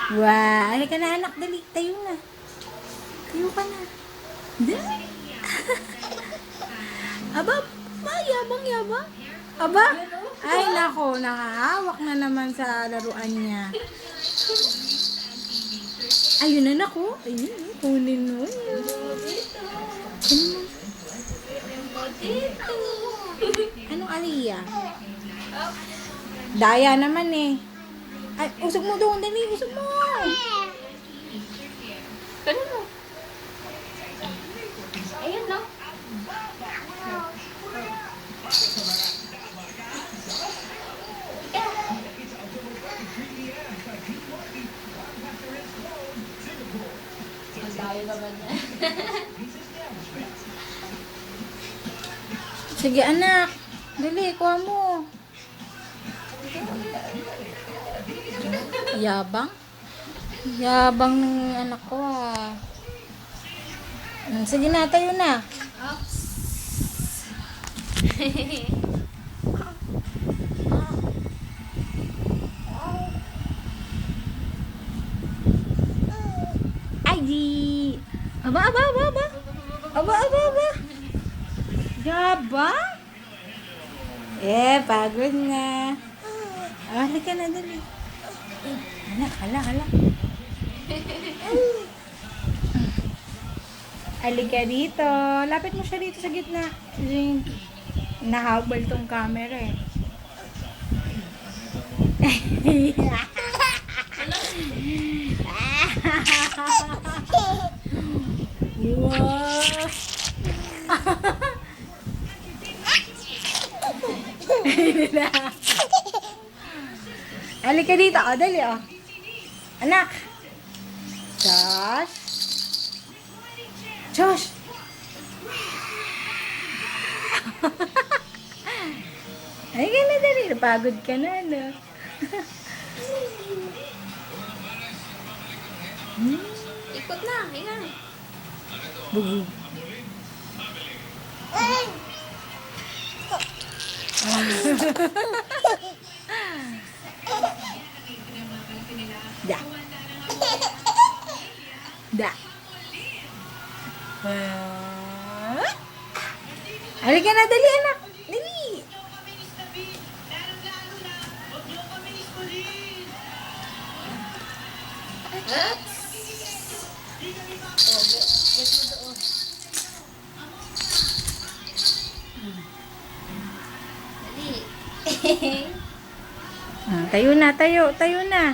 Wow. Halika na anak, dali. Tayo na. Tayo ka na. Dali. Aba, yabang. Aba, ay nako, nakahawak na naman sa laruan niya. Ayun na nako. Ayun, kunin mo. Anong Aliyah? Daya naman eh. Ay, usog mo doon, dali, usog mo. Ano mo? Ayan, no? Ang dayo naman na. Sige anak, dali, kuha mo. Yabang? Yabang ng anak ko ah. Sige na, tayo na. Oops. Ay, di. Aba. Yabang? Pagod na. Halika na, dali. Anak, hala. Halika dito. Lapit mo siya dito sa gitna. Nahabal tong camera eh. Wow. Halika dito. O, dali o. Anak. Josh. Halika na, dali. Napagod ka na, no? Ikot na, ayan. Bugi. Da. Halika na, dali anak. Dali. Dali. Tayo na.